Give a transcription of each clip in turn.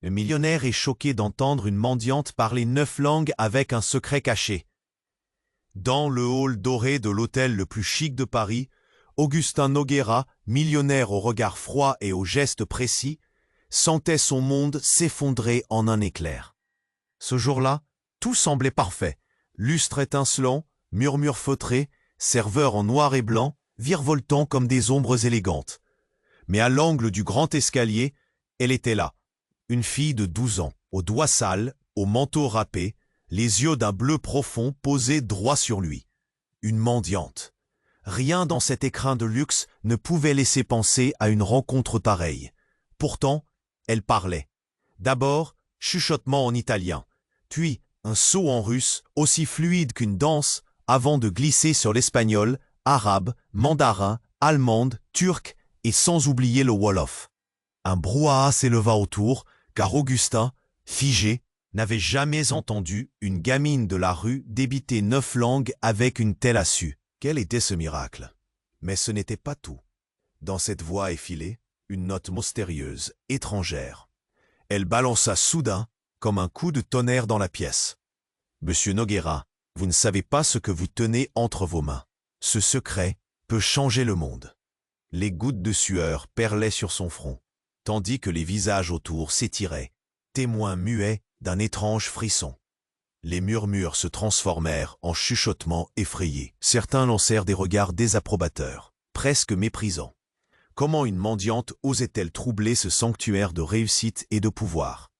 Le millionnaire est choqué d'entendre une mendiante parler 9 langues avec un secret caché. Dans le hall doré de l'hôtel le plus chic de Paris, Augustin Noguera, millionnaire au regard froid et aux gestes précis, sentait son monde s'effondrer en un éclair. Ce jour-là, tout semblait parfait. Lustre étincelant, murmures feutrés, serveurs en noir et blanc, virevoltant comme des ombres élégantes. Mais à l'angle du grand escalier, elle était là. Une fille de 12 ans, aux doigts sales, au manteau râpé, les yeux d'un bleu profond posés droit sur lui. Une mendiante. Rien dans cet écrin de luxe ne pouvait laisser penser à une rencontre pareille. Pourtant, elle parlait. D'abord, chuchotement en italien, puis un saut en russe aussi fluide qu'une danse, avant de glisser sur l'espagnol, arabe, mandarin, allemande, turc et sans oublier le wolof. Un brouhaha s'éleva autour, car Augustin, figé, n'avait jamais entendu une gamine de la rue débiter 9 langues avec une telle assue. Quel était ce miracle? Mais ce n'était pas tout. Dans cette voix effilée, une note mystérieuse, étrangère. Elle balança soudain, comme un coup de tonnerre dans la pièce. « Monsieur Noguera, vous ne savez pas ce que vous tenez entre vos mains. Ce secret peut changer le monde. » Les gouttes de sueur perlaient sur son front, tandis que les visages autour s'étiraient, témoins muets d'un étrange frisson. Les murmures se transformèrent en chuchotements effrayés. Certains lancèrent des regards désapprobateurs, presque méprisants. Comment une mendiante osait-elle troubler ce sanctuaire de réussite et de pouvoir?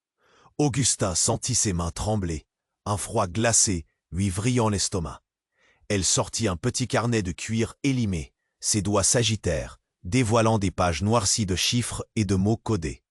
Augustin sentit ses mains trembler, un froid glacé lui vrillant l'estomac. Elle sortit un petit carnet de cuir élimé, ses doigts s'agitèrent, dévoilant des pages noircies de chiffres et de mots codés.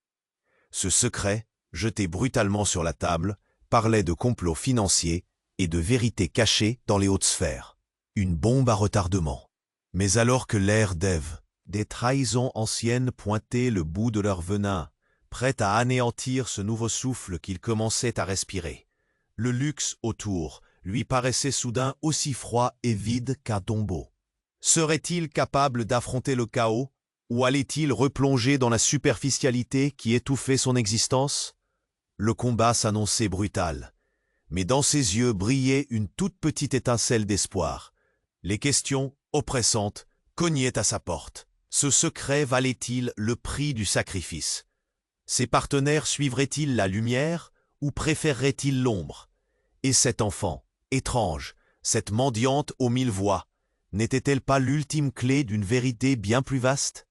Ce secret, jeté brutalement sur la table, parlait de complots financiers et de vérités cachées dans les hautes sphères. Une bombe à retardement. Mais alors que l'air d'Ève, des trahisons anciennes pointaient le bout de leur venin, prêtes à anéantir ce nouveau souffle qu'il commençait à respirer, le luxe autour lui paraissait soudain aussi froid et vide qu'un tombeau. Serait-il capable d'affronter le chaos, ou allait-il replonger dans la superficialité qui étouffait son existence? Le combat s'annonçait brutal, mais dans ses yeux brillait une toute petite étincelle d'espoir. Les questions, oppressantes, cognaient à sa porte. Ce secret valait-il le prix du sacrifice? Ses partenaires suivraient-ils la lumière ou préféreraient-ils l'ombre? Et cet enfant, étrange, cette mendiante aux 1000 voix, n'était-elle pas l'ultime clé d'une vérité bien plus vaste?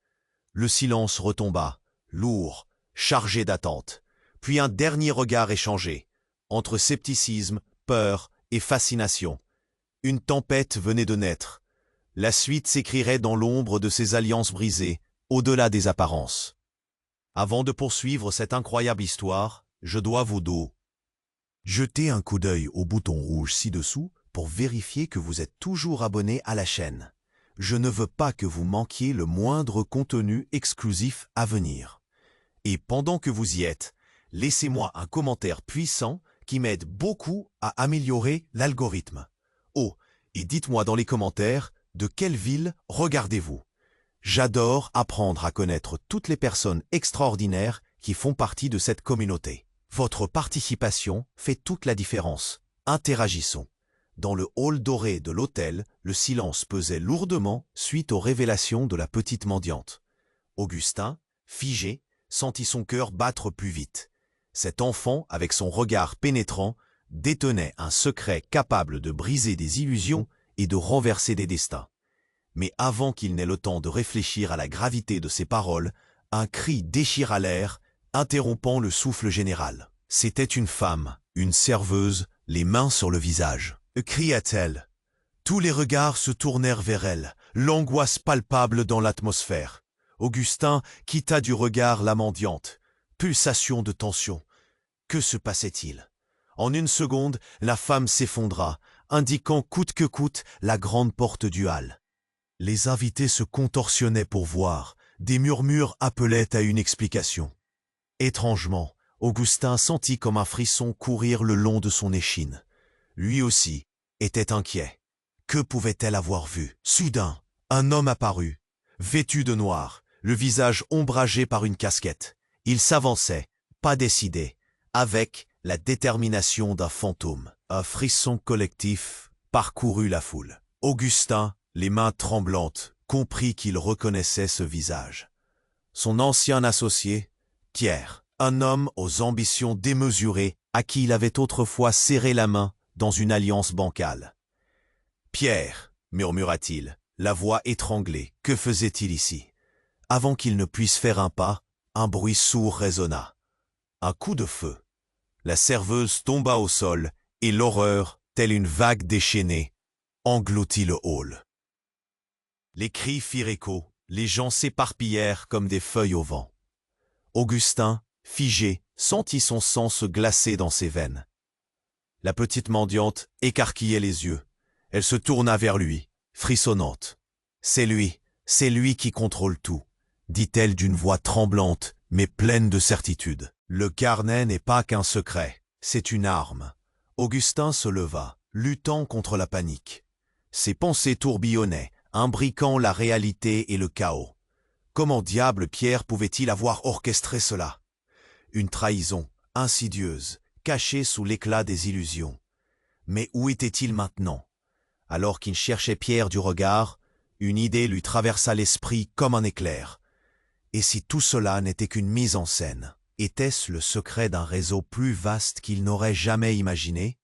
Le silence retomba, lourd, chargé d'attente. Puis un dernier regard échangé, entre scepticisme, peur et fascination. Une tempête venait de naître. La suite s'écrirait dans l'ombre de ces alliances brisées, au-delà des apparences. Avant de poursuivre cette incroyable histoire, je dois vous deux. Jetez un coup d'œil au bouton rouge ci-dessous pour vérifier que vous êtes toujours abonné à la chaîne. Je ne veux pas que vous manquiez le moindre contenu exclusif à venir. Et pendant que vous y êtes, laissez-moi un commentaire puissant qui m'aide beaucoup à améliorer l'algorithme. Oh, et dites-moi dans les commentaires de quelle ville regardez-vous. J'adore apprendre à connaître toutes les personnes extraordinaires qui font partie de cette communauté. Votre participation fait toute la différence. Interagissons. Dans le hall doré de l'hôtel, le silence pesait lourdement suite aux révélations de la petite mendiante. Augustin, figé, sentit son cœur battre plus vite. Cet enfant, avec son regard pénétrant, détenait un secret capable de briser des illusions et de renverser des destins. Mais avant qu'il n'ait le temps de réfléchir à la gravité de ses paroles, un cri déchira l'air, interrompant le souffle général. C'était une femme, une serveuse, les mains sur le visage. Cria-t-elle. Tous les regards se tournèrent vers elle, l'angoisse palpable dans l'atmosphère. Augustin quitta du regard la mendiante. Pulsation de tension. Que se passait-il? En une seconde, la femme s'effondra, indiquant coûte que coûte la grande porte du hall. Les invités se contorsionnaient pour voir. Des murmures appelaient à une explication. Étrangement, Augustin sentit comme un frisson courir le long de son échine. Lui aussi était inquiet. Que pouvait-elle avoir vu? Soudain, un homme apparut, vêtu de noir, le visage ombragé par une casquette. Il s'avançait, pas décidé, avec la détermination d'un fantôme. Un frisson collectif parcourut la foule. Augustin, les mains tremblantes, comprit qu'il reconnaissait ce visage. Son ancien associé, Pierre, un homme aux ambitions démesurées, à qui il avait autrefois serré la main dans une alliance bancale. « Pierre, murmura-t-il, la voix étranglée, que faisait-il ici ?» Avant qu'il ne puisse faire un pas, un bruit sourd résonna. Un coup de feu. La serveuse tomba au sol, et l'horreur, telle une vague déchaînée, engloutit le hall. Les cris firent écho, les gens s'éparpillèrent comme des feuilles au vent. Augustin, figé, sentit son sang se glacer dans ses veines. La petite mendiante écarquillait les yeux. Elle se tourna vers lui, frissonnante. « C'est lui qui contrôle tout », dit-elle d'une voix tremblante, mais pleine de certitude. Le carnet n'est pas qu'un secret, c'est une arme. Augustin se leva, luttant contre la panique. Ses pensées tourbillonnaient, imbriquant la réalité et le chaos. Comment diable Pierre pouvait-il avoir orchestré cela? Une trahison, insidieuse, cachée sous l'éclat des illusions. Mais où était-il maintenant? Alors qu'il cherchait Pierre du regard, une idée lui traversa l'esprit comme un éclair. Et si tout cela n'était qu'une mise en scène? Était-ce le secret d'un réseau plus vaste qu'il n'aurait jamais imaginé?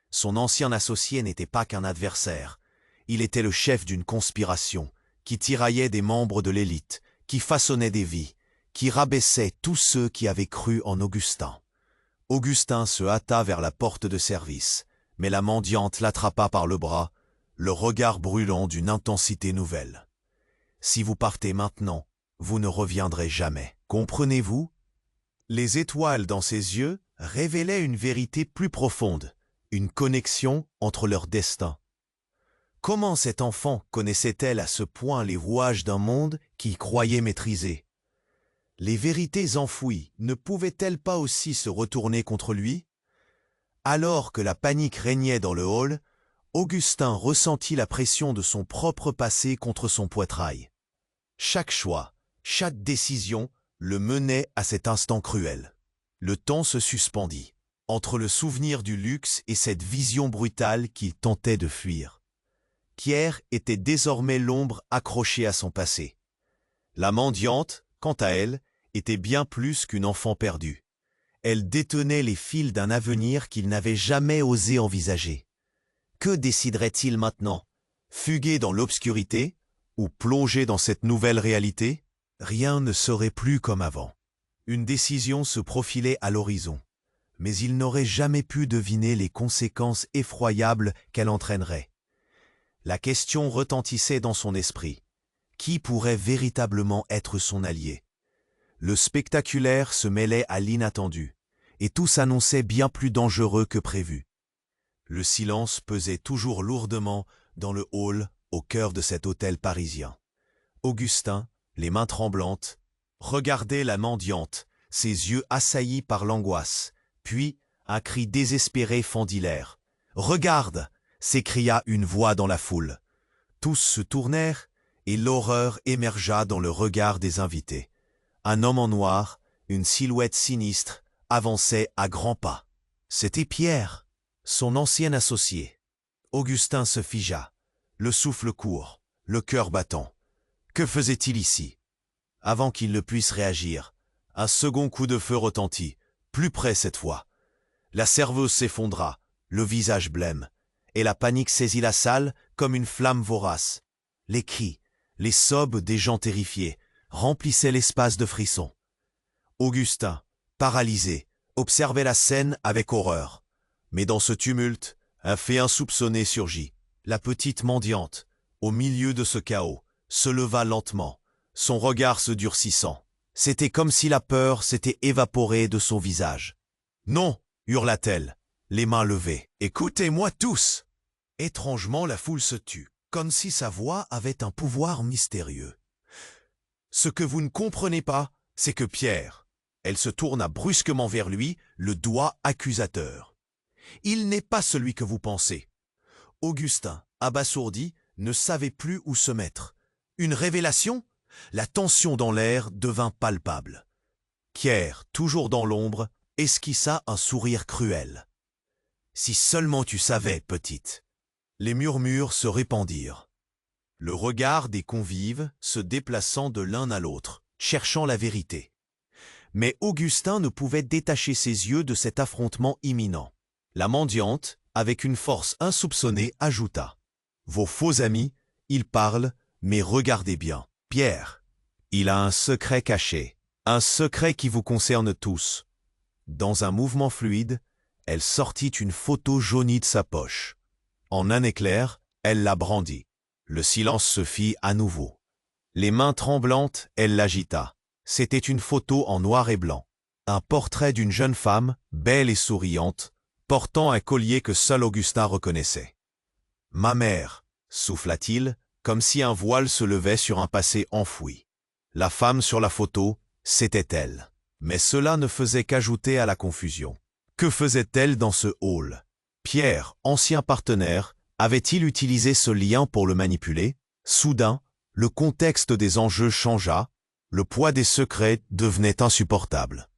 Son ancien associé n'était pas qu'un adversaire. Il était le chef d'une conspiration qui tiraillait des membres de l'élite, qui façonnait des vies, qui rabaissait tous ceux qui avaient cru en Augustin. Augustin se hâta vers la porte de service, mais la mendiante l'attrapa par le bras, le regard brûlant d'une intensité nouvelle. « Si vous partez maintenant, vous ne reviendrez jamais. Comprenez-vous » Les étoiles dans ses yeux révélaient une vérité plus profonde, une connexion entre leurs destins. Comment cette enfant connaissait-elle à ce point les rouages d'un monde qu'il croyait maîtriser? Les vérités enfouies ne pouvaient-elles pas aussi se retourner contre lui? Alors que la panique régnait dans le hall, Augustin ressentit la pression de son propre passé contre son poitrail. Chaque choix, chaque décision le menait à cet instant cruel. Le temps se suspendit, entre le souvenir du luxe et cette vision brutale qu'il tentait de fuir. Pierre était désormais l'ombre accrochée à son passé. La mendiante, quant à elle, était bien plus qu'une enfant perdue. Elle détenait les fils d'un avenir qu'il n'avait jamais osé envisager. Que déciderait-il maintenant? Fuguer dans l'obscurité ou plonger dans cette nouvelle réalité? Rien ne serait plus comme avant. Une décision se profilait à l'horizon, mais il n'aurait jamais pu deviner les conséquences effroyables qu'elle entraînerait. La question retentissait dans son esprit. Qui pourrait véritablement être son allié? Le spectaculaire se mêlait à l'inattendu, et tout s'annonçait bien plus dangereux que prévu. Le silence pesait toujours lourdement dans le hall au cœur de cet hôtel parisien. Augustin, les mains tremblantes, regardait la mendiante, ses yeux assaillis par l'angoisse. Puis, un cri désespéré fendit l'air. « Regarde !» s'écria une voix dans la foule. Tous se tournèrent, et l'horreur émergea dans le regard des invités. Un homme en noir, une silhouette sinistre, avançait à grands pas. C'était Pierre, son ancien associé. Augustin se figea, le souffle court, le cœur battant. Que faisait-il ici? Avant qu'il ne puisse réagir, un second coup de feu retentit, plus près cette fois. La serveuse s'effondra, le visage blême, et la panique saisit la salle comme une flamme vorace. Les cris, les sobs des gens terrifiés, remplissaient l'espace de frissons. Augustin, paralysé, observait la scène avec horreur. Mais dans ce tumulte, un fait insoupçonné surgit. La petite mendiante, au milieu de ce chaos, se leva lentement, son regard se durcissant. C'était comme si la peur s'était évaporée de son visage. « Non !» hurla-t-elle, les mains levées. « Écoutez-moi tous !» Étrangement, la foule se tut, comme si sa voix avait un pouvoir mystérieux. « Ce que vous ne comprenez pas, c'est que Pierre... » Elle se tourna brusquement vers lui, le doigt accusateur. « Il n'est pas celui que vous pensez. » Augustin, abasourdi, ne savait plus où se mettre. Une révélation? La tension dans l'air devint palpable. Pierre, toujours dans l'ombre, esquissa un sourire cruel. « Si seulement tu savais, petite !» Les murmures se répandirent. Le regard des convives se déplaçant de l'un à l'autre, cherchant la vérité. Mais Augustin ne pouvait détacher ses yeux de cet affrontement imminent. La mendiante, avec une force insoupçonnée, ajouta « Vos faux amis, ils parlent, mais regardez bien. Pierre, il a un secret caché, un secret qui vous concerne tous. » Dans un mouvement fluide, elle sortit une photo jaunie de sa poche. En un éclair, elle la brandit. Le silence se fit à nouveau. Les mains tremblantes, elle l'agita. C'était une photo en noir et blanc. Un portrait d'une jeune femme, belle et souriante, portant un collier que seul Augustin reconnaissait. « Ma mère !» souffla-t-il, comme si un voile se levait sur un passé enfoui. La femme sur la photo, c'était elle. Mais cela ne faisait qu'ajouter à la confusion. Que faisait-elle dans ce hall? Pierre, ancien partenaire, avait-il utilisé ce lien pour le manipuler? Soudain, le contexte des enjeux changea, le poids des secrets devenait insupportable.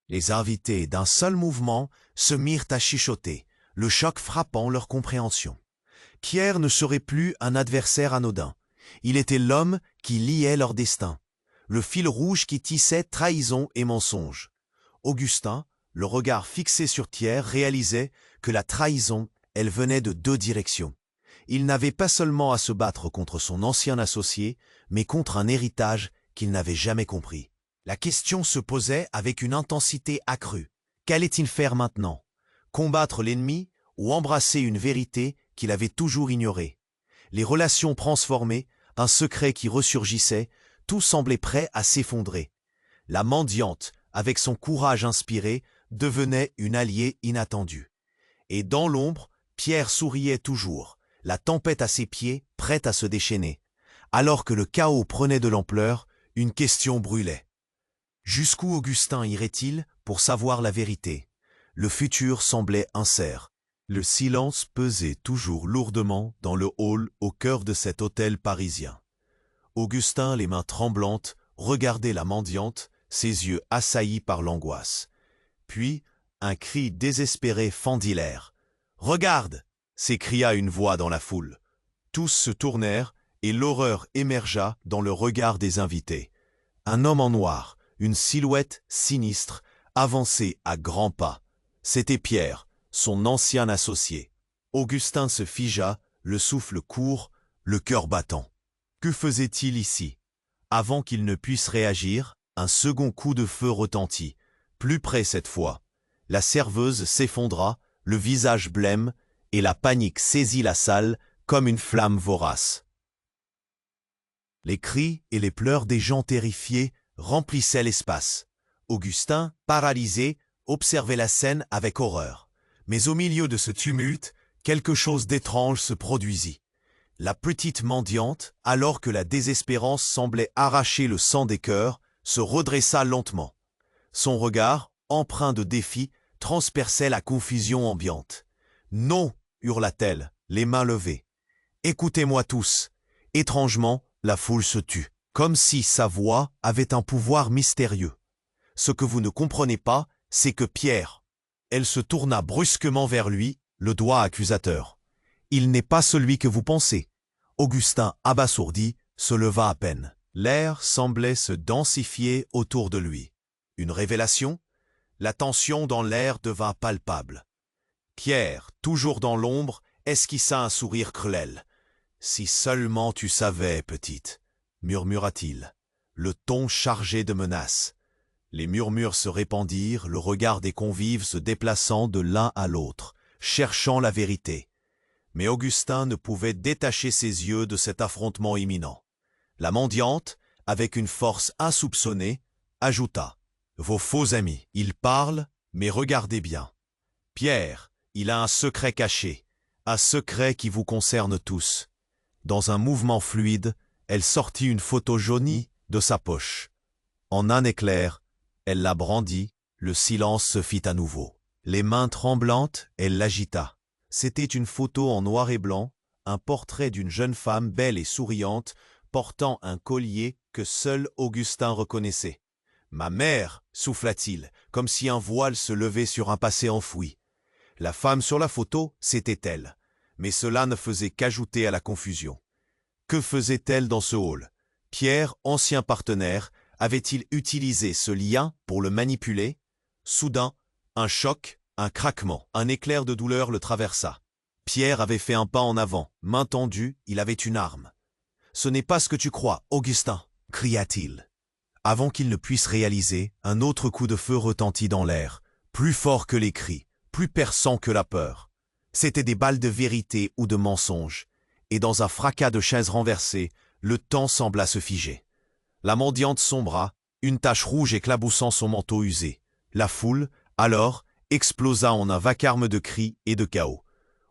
Les invités, d'un seul mouvement, se mirent à chuchoter, le choc frappant leur compréhension. Pierre ne serait plus un adversaire anodin. Il était l'homme qui liait leur destin, le fil rouge qui tissait trahison et mensonge. Augustin, le regard fixé sur Pierre, réalisait que la trahison, elle venait de deux directions. Il n'avait pas seulement à se battre contre son ancien associé, mais contre un héritage qu'il n'avait jamais compris. La question se posait avec une intensité accrue. Qu'allait-il faire maintenant? Combattre l'ennemi ou embrasser une vérité qu'il avait toujours ignorée? Les relations transformées, un secret qui ressurgissait, tout semblait prêt à s'effondrer. La mendiante, avec son courage inspiré, devenait une alliée inattendue. Et dans l'ombre, Pierre souriait toujours, la tempête à ses pieds, prête à se déchaîner. Alors que le chaos prenait de l'ampleur, une question brûlait. Jusqu'où Augustin irait-il pour savoir la vérité? Le futur semblait incertain. Le silence pesait toujours lourdement dans le hall au cœur de cet hôtel parisien. Augustin, les mains tremblantes, regardait la mendiante, ses yeux assaillis par l'angoisse. Puis, un cri désespéré fendit l'air. « Regarde !» s'écria une voix dans la foule. Tous se tournèrent et l'horreur émergea dans le regard des invités. Un homme en noir, une silhouette sinistre, avançait à grands pas. C'était Pierre, son ancien associé. Augustin se figea, le souffle court, le cœur battant. Que faisait-il ici? Avant qu'il ne puisse réagir, un second coup de feu retentit, plus près cette fois. La serveuse s'effondra, le visage blême, et la panique saisit la salle comme une flamme vorace. Les cris et les pleurs des gens terrifiés remplissaient l'espace. Augustin, paralysé, observait la scène avec horreur. Mais au milieu de ce tumulte, quelque chose d'étrange se produisit. La petite mendiante, alors que la désespérance semblait arracher le sang des cœurs, se redressa lentement. Son regard, empreint de défi, transperçait la confusion ambiante. « Non !» hurla-t-elle, les mains levées. « Écoutez-moi tous !» Étrangement, la foule se tut, comme si sa voix avait un pouvoir mystérieux. « Ce que vous ne comprenez pas, c'est que Pierre... » Elle se tourna brusquement vers lui, le doigt accusateur. « Il n'est pas celui que vous pensez. » Augustin, abasourdi, se leva à peine. L'air semblait se densifier autour de lui. Une révélation? La tension dans l'air devint palpable. Pierre, toujours dans l'ombre, esquissa un sourire cruel. « Si seulement tu savais, petite !» murmura-t-il, le ton chargé de menaces. Les murmures se répandirent, le regard des convives se déplaçant de l'un à l'autre, cherchant la vérité. Mais Augustin ne pouvait détacher ses yeux de cet affrontement imminent. La mendiante, avec une force insoupçonnée, ajouta « Vos faux amis, ils parlent, mais regardez bien. Pierre, il a un secret caché, un secret qui vous concerne tous. » Dans un mouvement fluide, elle sortit une photo jaunie de sa poche. En un éclair, elle la brandit, le silence se fit à nouveau. Les mains tremblantes, elle l'agita. C'était une photo en noir et blanc, un portrait d'une jeune femme belle et souriante, portant un collier que seul Augustin reconnaissait. Ma mère, souffla-t-il, comme si un voile se levait sur un passé enfoui. La femme sur la photo, c'était elle. Mais cela ne faisait qu'ajouter à la confusion. Que faisait-elle dans ce hall? Pierre, ancien partenaire, avait-il utilisé ce lien pour le manipuler? Soudain, un choc, un craquement, un éclair de douleur le traversa. Pierre avait fait un pas en avant, main tendue, il avait une arme. « Ce n'est pas ce que tu crois, Augustin !» cria-t-il. Avant qu'il ne puisse réaliser, un autre coup de feu retentit dans l'air, plus fort que les cris, plus perçant que la peur. C'étaient des balles de vérité ou de mensonge, et dans un fracas de chaises renversées, le temps sembla se figer. La mendiante sombra, une tache rouge éclaboussant son manteau usé. La foule, alors, explosa en un vacarme de cris et de chaos.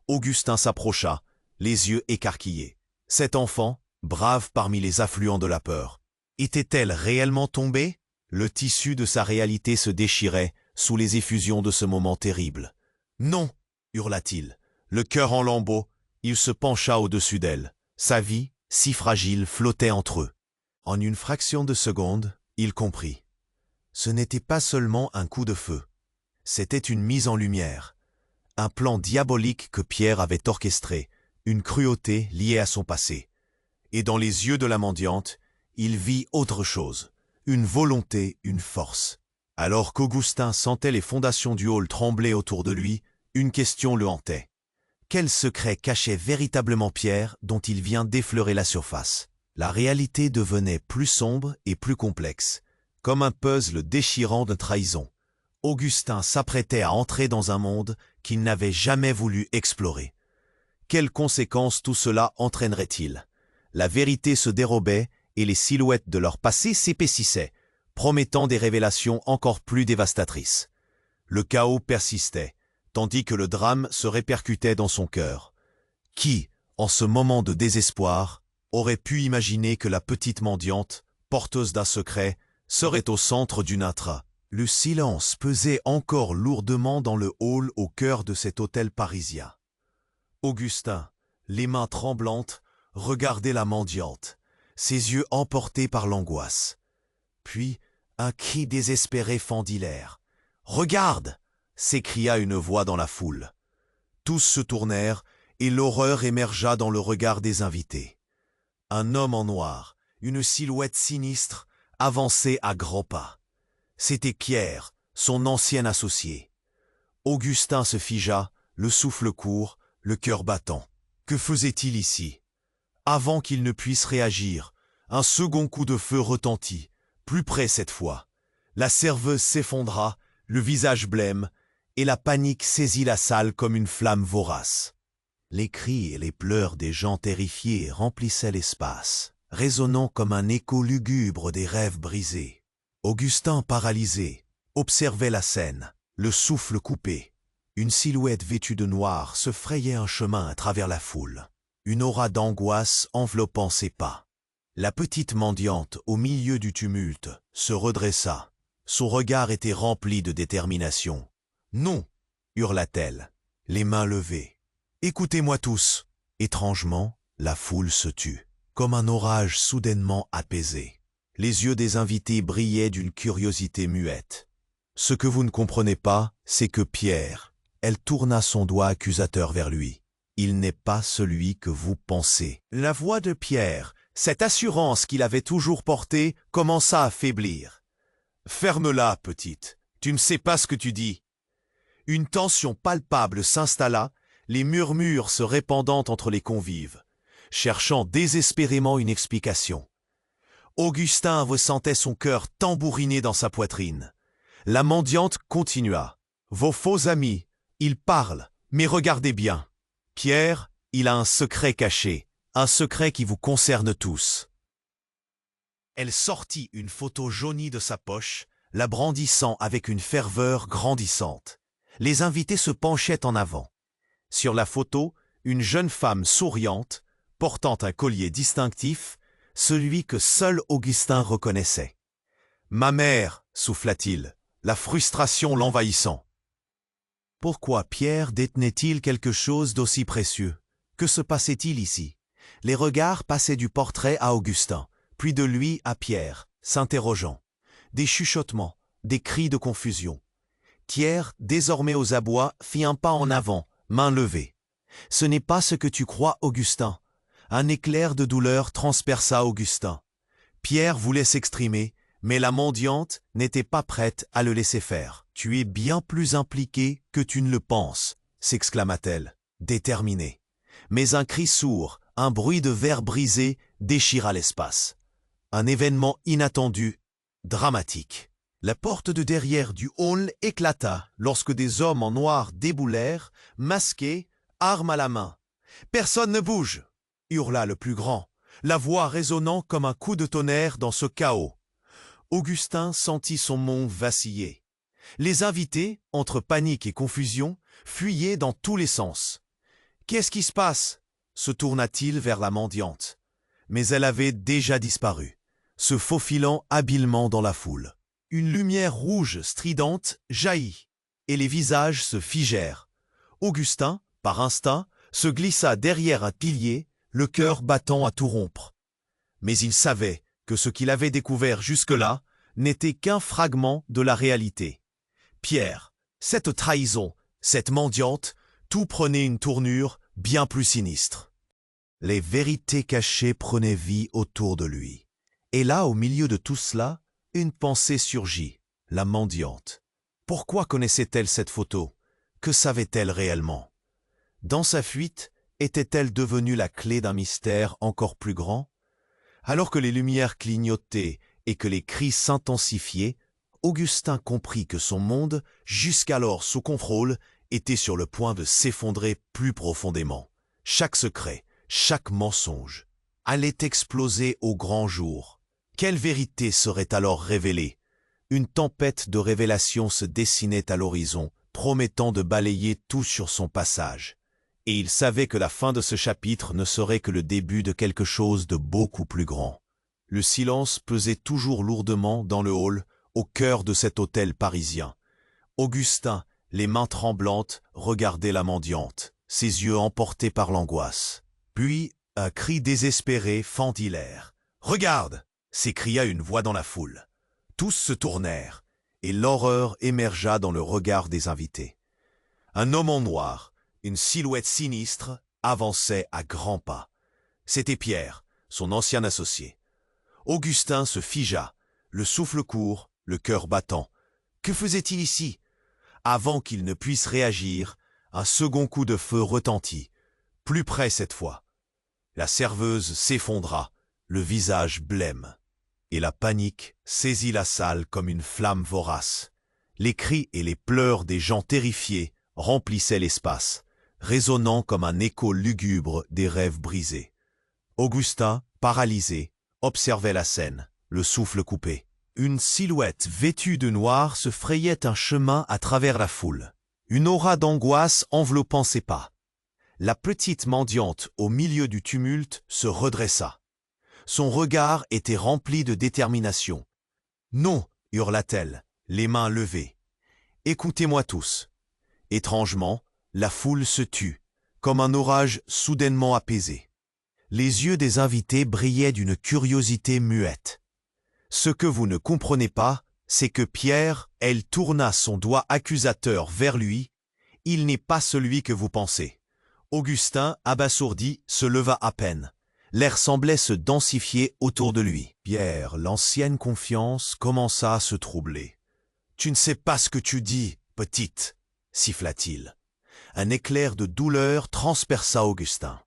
Augustin s'approcha, les yeux écarquillés. Cet enfant, brave parmi les affluents de la peur, était-elle réellement tombée? Le tissu de sa réalité se déchirait sous les effusions de ce moment terrible. « Non !» hurla-t-il. Le cœur en lambeaux, il se pencha au-dessus d'elle. Sa vie, si fragile, flottait entre eux. En une fraction de seconde, il comprit. Ce n'était pas seulement un coup de feu. C'était une mise en lumière. Un plan diabolique que Pierre avait orchestré, une cruauté liée à son passé. Et dans les yeux de la mendiante, il vit autre chose, une volonté, une force. Alors qu'Augustin sentait les fondations du hall trembler autour de lui, une question le hantait. Quel secret cachait véritablement Pierre dont il vient d'effleurer la surface? La réalité devenait plus sombre et plus complexe, comme un puzzle déchirant de trahison. Augustin s'apprêtait à entrer dans un monde qu'il n'avait jamais voulu explorer. Quelles conséquences tout cela entraînerait-il? La vérité se dérobait et les silhouettes de leur passé s'épaississaient, promettant des révélations encore plus dévastatrices. Le chaos persistait, tandis que le drame se répercutait dans son cœur. Qui, en ce moment de désespoir, aurait pu imaginer que la petite mendiante, porteuse d'un secret, serait au centre d'une intrigue? Le silence pesait encore lourdement dans le hall au cœur de cet hôtel parisien. Augustin, les mains tremblantes, regardait la mendiante, ses yeux emportés par l'angoisse. Puis, un cri désespéré fendit l'air. « Regarde !» s'écria une voix dans la foule. Tous se tournèrent et l'horreur émergea dans le regard des invités. Un homme en noir, une silhouette sinistre, avançait à grands pas. C'était Pierre, son ancien associé. Augustin se figea, le souffle court, le cœur battant. Que faisait-il ici? Avant qu'il ne puisse réagir, un second coup de feu retentit, plus près cette fois. La serveuse s'effondra, le visage blême, et la panique saisit la salle comme une flamme vorace. Les cris et les pleurs des gens terrifiés remplissaient l'espace, résonnant comme un écho lugubre des rêves brisés. Augustin, paralysé, observait la scène, le souffle coupé. Une silhouette vêtue de noir se frayait un chemin à travers la foule, une aura d'angoisse enveloppant ses pas. La petite mendiante, au milieu du tumulte, se redressa. Son regard était rempli de détermination. « Non !» hurla-t-elle, les mains levées. « Écoutez-moi tous !» Étrangement, la foule se tut, comme un orage soudainement apaisé. Les yeux des invités brillaient d'une curiosité muette. « Ce que vous ne comprenez pas, c'est que Pierre, » elle tourna son doigt accusateur vers lui, « il n'est pas celui que vous pensez. » La voix de Pierre, cette assurance qu'il avait toujours portée, commença à faiblir. « Ferme-la, petite, tu ne sais pas ce que tu dis. » Une tension palpable s'installa, les murmures se répandant entre les convives, cherchant désespérément une explication. Augustin ressentait son cœur tambouriner dans sa poitrine. La mendiante continua. « Vos faux amis, ils parlent, mais regardez bien. Pierre, il a un secret caché, un secret qui vous concerne tous. » Elle sortit une photo jaunie de sa poche, la brandissant avec une ferveur grandissante. Les invités se penchaient en avant. Sur la photo, une jeune femme souriante, portant un collier distinctif, celui que seul Augustin reconnaissait. « Ma mère !» souffla-t-il, la frustration l'envahissant. Pourquoi Pierre détenait-il quelque chose d'aussi précieux? Que se passait-il ici? Les regards passaient du portrait à Augustin, puis de lui à Pierre, s'interrogeant. des chuchotements, des cris de confusion. Pierre, désormais aux abois, fit un pas en avant, main levée. « Ce n'est pas ce que tu crois, Augustin. » Un éclair de douleur transperça Augustin. Pierre voulait s'exprimer, mais la mendiante n'était pas prête à le laisser faire. « Tu es bien plus impliqué que tu ne le penses, » s'exclama-t-elle, déterminée. Mais un cri sourd, un bruit de verre brisé déchira l'espace. Un événement inattendu, dramatique. La porte de derrière du hall éclata lorsque des hommes en noir déboulèrent, masqués, armes à la main. « Personne ne bouge !» hurla le plus grand, la voix résonnant comme un coup de tonnerre dans ce chaos. Augustin sentit son mont vaciller. Les invités, entre panique et confusion, fuyaient dans tous les sens. « Qu'est-ce qui se passe ?» se tourna-t-il vers la mendiante. Mais elle avait déjà disparu, se faufilant habilement dans la foule. Une lumière rouge stridente jaillit, et les visages se figèrent. Augustin, par instinct, se glissa derrière un pilier, le cœur battant à tout rompre. Mais il savait que ce qu'il avait découvert jusque-là n'était qu'un fragment de la réalité. Pierre, cette trahison, cette mendiante, tout prenait une tournure bien plus sinistre. Les vérités cachées prenaient vie autour de lui. Et là, au milieu de tout cela, une pensée surgit, la mendiante. Pourquoi connaissait-elle cette photo? Que savait-elle réellement? Dans sa fuite, était-elle devenue la clé d'un mystère encore plus grand? Alors que les lumières clignotaient et que les cris s'intensifiaient, Augustin comprit que son monde, jusqu'alors sous contrôle, était sur le point de s'effondrer plus profondément. Chaque secret, chaque mensonge, allait exploser au grand jour. Quelle vérité serait alors révélée? Une tempête de révélations se dessinait à l'horizon, promettant de balayer tout sur son passage. Et il savait que la fin de ce chapitre ne serait que le début de quelque chose de beaucoup plus grand. Le silence pesait toujours lourdement dans le hall, au cœur de cet hôtel parisien. Augustin, les mains tremblantes, regardait la mendiante, ses yeux emportés par l'angoisse. Puis, un cri désespéré fendit l'air. « Regarde !» s'écria une voix dans la foule. Tous se tournèrent, et l'horreur émergea dans le regard des invités. Un homme en noir, une silhouette sinistre, avançait à grands pas. C'était Pierre, son ancien associé. Augustin se figea, le souffle court, le cœur battant. Que faisait-il ici? Avant qu'il ne puisse réagir, un second coup de feu retentit, plus près cette fois. La serveuse s'effondra, le visage blême. Et la panique saisit la salle comme une flamme vorace. Les cris et les pleurs des gens terrifiés remplissaient l'espace, résonnant comme un écho lugubre des rêves brisés. Augustin, paralysé, observait la scène, le souffle coupé. Une silhouette vêtue de noir se frayait un chemin à travers la foule, une aura d'angoisse enveloppant ses pas. La petite mendiante, au milieu du tumulte, se redressa. Son regard était rempli de détermination. « Non !» hurla-t-elle, les mains levées. « Écoutez-moi tous. » Étrangement, la foule se tut, comme un orage soudainement apaisé. Les yeux des invités brillaient d'une curiosité muette. Ce que vous ne comprenez pas, c'est que Pierre, elle tourna son doigt accusateur vers lui. Il n'est pas celui que vous pensez. Augustin, abasourdi, se leva à peine. L'air semblait se densifier autour de lui. Pierre, l'ancienne confiance, commença à se troubler. « Tu ne sais pas ce que tu dis, petite !» siffla-t-il. Un éclair de douleur transperça Augustin.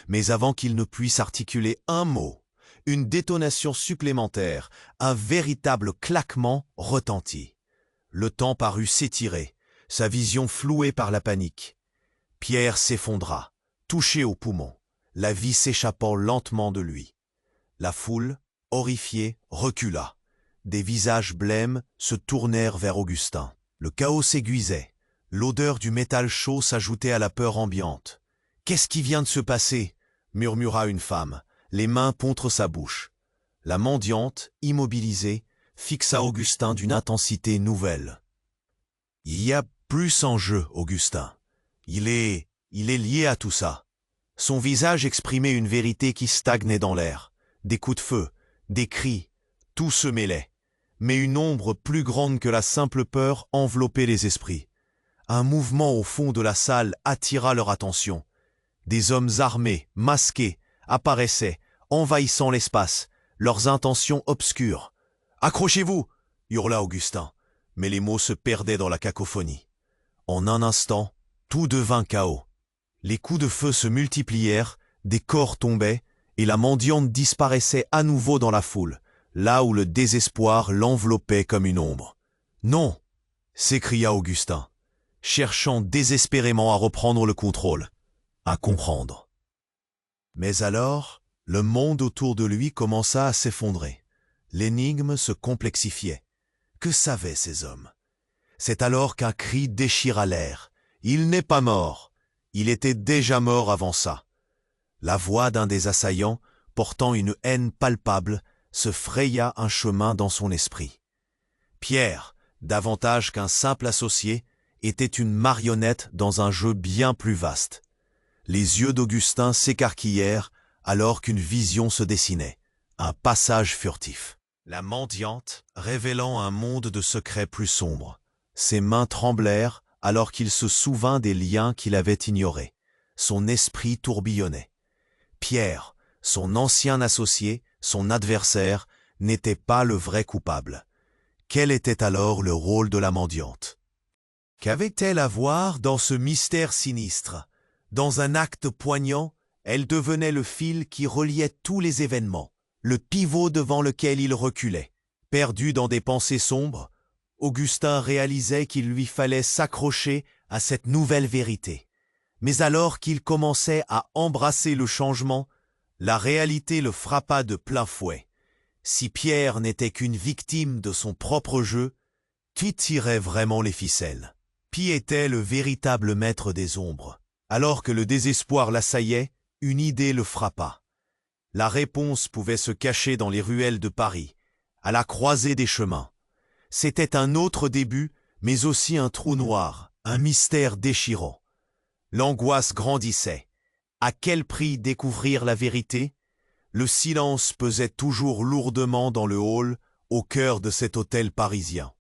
Mais avant qu'il ne puisse articuler un mot, une détonation supplémentaire, un véritable claquement retentit. Le temps parut s'étirer, sa vision flouée par la panique. Pierre s'effondra, touché au poumon, la vie s'échappant lentement de lui. La foule, horrifiée, recula. Des visages blêmes se tournèrent vers Augustin. Le chaos s'aiguisait. L'odeur du métal chaud s'ajoutait à la peur ambiante. « Qu'est-ce qui vient de se passer ?» murmura une femme, les mains contre sa bouche. La mendiante, immobilisée, fixa Augustin d'une intensité nouvelle. « Il y a plus en jeu, Augustin. Il est lié à tout ça. » Son visage exprimait une vérité qui stagnait dans l'air. Des coups de feu, des cris, tout se mêlait. mais une ombre plus grande que la simple peur enveloppait les esprits. Un mouvement au fond de la salle attira leur attention. Des hommes armés, masqués, apparaissaient, envahissant l'espace, leurs intentions obscures. « Accrochez-vous » hurla Augustin, mais les mots se perdaient dans la cacophonie. En un instant, tout devint chaos. Les coups de feu se multiplièrent, des corps tombaient, et la mendiante disparaissait à nouveau dans la foule, là où le désespoir l'enveloppait comme une ombre. « Non !» s'écria Augustin, cherchant désespérément à reprendre le contrôle, à comprendre. Mais alors, le monde autour de lui commença à s'effondrer. L'énigme se complexifiait. Que savaient ces hommes? C'est alors qu'un cri déchira l'air. « Il n'est pas mort !» Il était déjà mort avant ça. La voix d'un des assaillants, portant une haine palpable, se fraya un chemin dans son esprit. Pierre, davantage qu'un simple associé, était une marionnette dans un jeu bien plus vaste. Les yeux d'Augustin s'écarquillèrent alors qu'une vision se dessinait, un passage furtif. La mendiante, révélant un monde de secrets plus sombres. Ses mains tremblèrent alors qu'il se souvint des liens qu'il avait ignorés. Son esprit tourbillonnait. Pierre, son ancien associé, son adversaire, n'était pas le vrai coupable. Quel était alors le rôle de la mendiante? Qu'avait-elle à voir dans ce mystère sinistre? Dans un acte poignant, elle devenait le fil qui reliait tous les événements, le pivot devant lequel il reculait. Perdu dans des pensées sombres, Augustin réalisait qu'il lui fallait s'accrocher à cette nouvelle vérité. Mais alors qu'il commençait à embrasser le changement, la réalité le frappa de plein fouet. Si Pierre n'était qu'une victime de son propre jeu, qui tirait vraiment les ficelles? Qui était le véritable maître des ombres? Alors que le désespoir l'assaillait, une idée le frappa. La réponse pouvait se cacher dans les ruelles de Paris, à la croisée des chemins. C'était un autre début, mais aussi un trou noir, un mystère déchirant. L'angoisse grandissait. À quel prix découvrir la vérité? Le silence pesait toujours lourdement dans le hall, au cœur de cet hôtel parisien.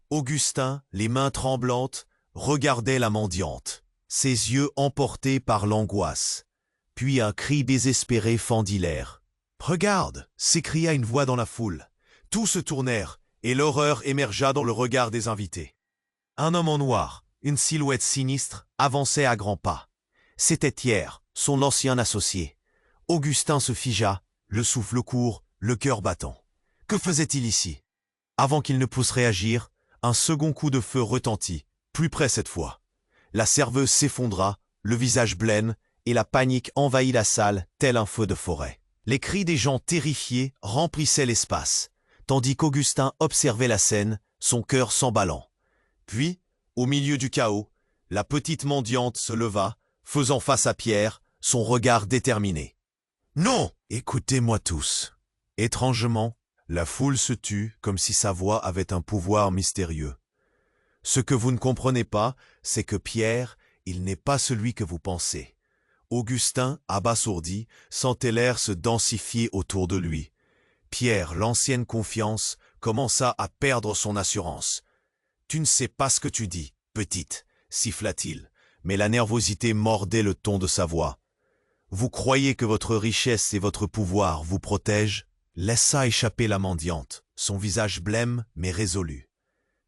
Augustin, les mains tremblantes, regardait la mendiante, ses yeux emportés par l'angoisse. Puis un cri désespéré fendit l'air. « Regarde !» s'écria une voix dans la foule. Tous se tournèrent, et l'horreur émergea dans le regard des invités. Un homme en noir, une silhouette sinistre, avançait à grands pas. C'était Pierre, son ancien associé. Augustin se figea, le souffle court, le cœur battant. Que faisait-il ici? Avant qu'il ne puisse réagir, un second coup de feu retentit, plus près cette fois. La serveuse s'effondra, le visage blême, et la panique envahit la salle, tel un feu de forêt. Les cris des gens terrifiés remplissaient l'espace, tandis qu'Augustin observait la scène, son cœur s'emballant. Puis, au milieu du chaos, la petite mendiante se leva, faisant face à Pierre, son regard déterminé. « Non ! Écoutez-moi tous !» Étrangement, la foule se tut comme si sa voix avait un pouvoir mystérieux. Ce que vous ne comprenez pas, c'est que Pierre, il n'est pas celui que vous pensez. Augustin, abasourdi, sentait l'air se densifier autour de lui. Pierre, l'ancienne confiance, commença à perdre son assurance. « Tu ne sais pas ce que tu dis, petite » siffla-t-il, mais la nervosité mordait le ton de sa voix. « Vous croyez que votre richesse et votre pouvoir vous protègent ?» Laissa échapper la mendiante, son visage blême mais résolu.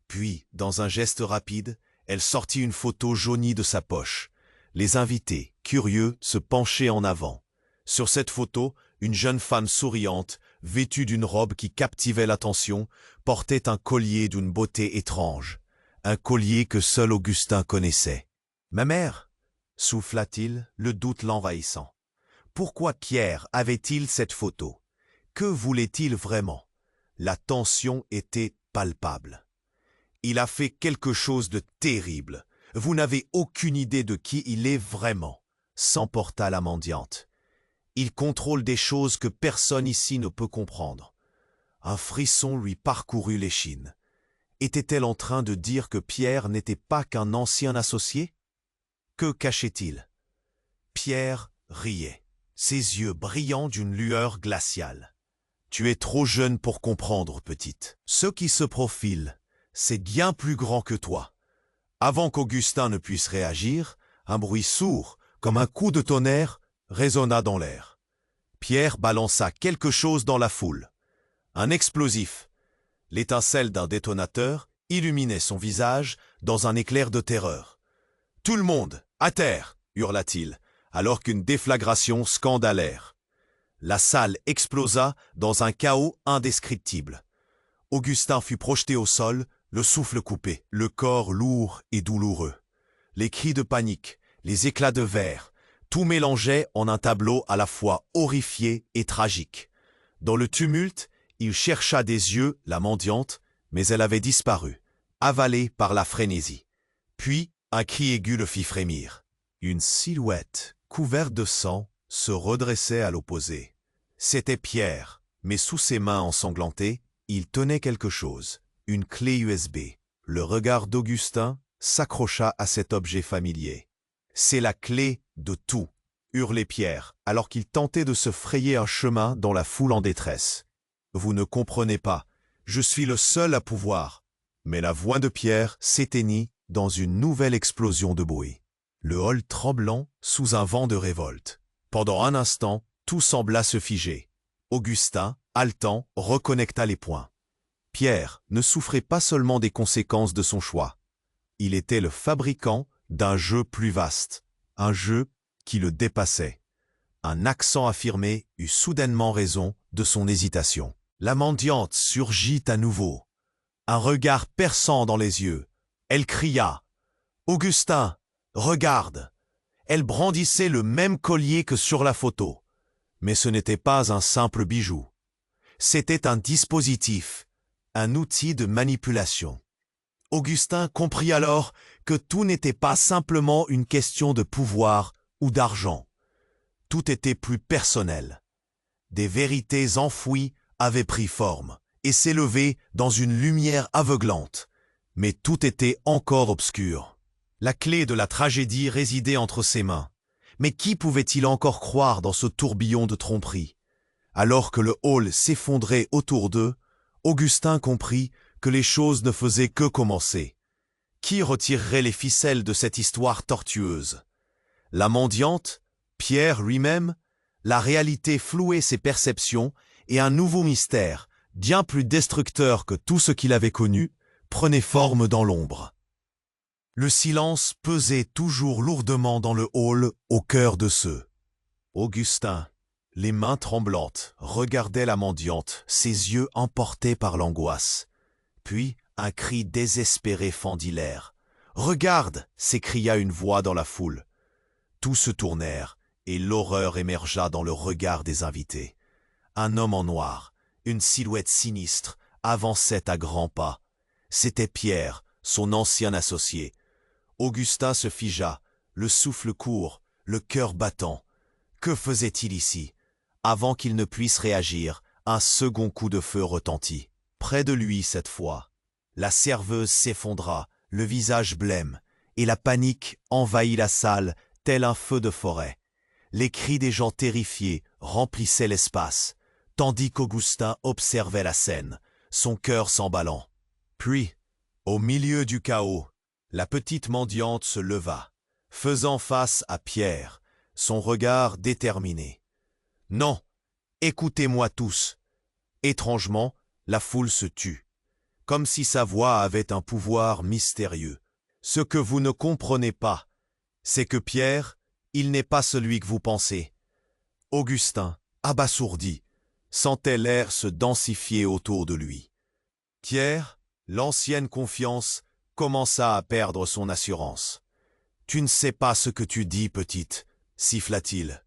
Puis, dans un geste rapide, elle sortit une photo jaunie de sa poche. Les invités, curieux, se penchaient en avant. Sur cette photo, une jeune femme souriante, vêtue d'une robe qui captivait l'attention, portait un collier d'une beauté étrange. Un collier que seul Augustin connaissait. « Ma mère !» souffla-t-il, le doute l'envahissant. Pourquoi Pierre avait-il cette photo? Que voulait-il vraiment? La tension était palpable. « Il a fait quelque chose de terrible. Vous n'avez aucune idée de qui il est vraiment, » s'emporta la mendiante. « Il contrôle des choses que personne ici ne peut comprendre. » Un frisson lui parcourut l'échine. Était-elle en train de dire que Pierre n'était pas qu'un ancien associé? Que cachait-il? Pierre riait, ses yeux brillants d'une lueur glaciale. Tu es trop jeune pour comprendre, petite. Ce qui se profile, c'est bien plus grand que toi. » Avant qu'Augustin ne puisse réagir, un bruit sourd, comme un coup de tonnerre, résonna dans l'air. Pierre balança quelque chose dans la foule. Un explosif. L'étincelle d'un détonateur illuminait son visage dans un éclair de terreur. « Tout le monde, à terre !» hurla-t-il, alors qu'une déflagration scanda l'air. La salle explosa dans un chaos indescriptible. Augustin fut projeté au sol, le souffle coupé, le corps lourd et douloureux. Les cris de panique, les éclats de verre, tout mélangeait en un tableau à la fois horrifié et tragique. Dans le tumulte, il chercha des yeux la mendiante, mais elle avait disparu, avalée par la frénésie. Puis, un cri aigu le fit frémir. Une silhouette, couverte de sang, se redressait à l'opposé. C'était Pierre, mais sous ses mains ensanglantées, il tenait quelque chose, une clé USB. Le regard d'Augustin s'accrocha à cet objet familier. « C'est la clé de tout !» hurlait Pierre, alors qu'il tentait de se frayer un chemin dans la foule en détresse. « Vous ne comprenez pas, je suis le seul à pouvoir. » Mais la voix de Pierre s'éteignit dans une nouvelle explosion de bruit. Le hall tremblant sous un vent de révolte. Pendant un instant, tout sembla se figer. Augustin, haletant, reconnecta les points. Pierre ne souffrait pas seulement des conséquences de son choix. Il était le fabricant d'un jeu plus vaste, un jeu qui le dépassait. Un accent affirmé eut soudainement raison de son hésitation. La mendiante surgit à nouveau. Un regard perçant dans les yeux. Elle cria « Augustin, regarde !» Elle brandissait le même collier que sur la photo. Mais ce n'était pas un simple bijou. C'était un dispositif, un outil de manipulation. Augustin comprit alors que tout n'était pas simplement une question de pouvoir ou d'argent. Tout était plus personnel. Des vérités enfouies avaient pris forme et s'élevaient dans une lumière aveuglante. Mais tout était encore obscur. La clé de la tragédie résidait entre ses mains. Mais qui pouvait-il encore croire dans ce tourbillon de tromperie? Alors que le hall s'effondrait autour d'eux, Augustin comprit que les choses ne faisaient que commencer. Qui retirerait les ficelles de cette histoire tortueuse? La mendiante? Pierre lui-même? La réalité flouait ses perceptions et un nouveau mystère, bien plus destructeur que tout ce qu'il avait connu, prenait forme dans l'ombre. Le silence pesait toujours lourdement dans le hall au cœur de ceux. Augustin, les mains tremblantes, regardait la mendiante, ses yeux emportés par l'angoisse. Puis un cri désespéré fendit l'air. « Regarde !» s'écria une voix dans la foule. Tous se tournèrent, et l'horreur émergea dans le regard des invités. Un homme en noir, une silhouette sinistre, avançait à grands pas. C'était Pierre, son ancien associé. Augustin se figea, le souffle court, le cœur battant. Que faisait-il ici? Avant qu'il ne puisse réagir, un second coup de feu retentit. Près de lui cette fois. La serveuse s'effondra, le visage blême, et la panique envahit la salle tel un feu de forêt. Les cris des gens terrifiés remplissaient l'espace, tandis qu'Augustin observait la scène, son cœur s'emballant. Puis, au milieu du chaos, la petite mendiante se leva, faisant face à Pierre, son regard déterminé. « Non, écoutez-moi tous !» Étrangement, la foule se tut, comme si sa voix avait un pouvoir mystérieux. Ce que vous ne comprenez pas, c'est que Pierre, il n'est pas celui que vous pensez. Augustin, abasourdi, sentait l'air se densifier autour de lui. Pierre, l'ancienne confiance, commença à perdre son assurance. « Tu ne sais pas ce que tu dis, petite » siffla-t-il.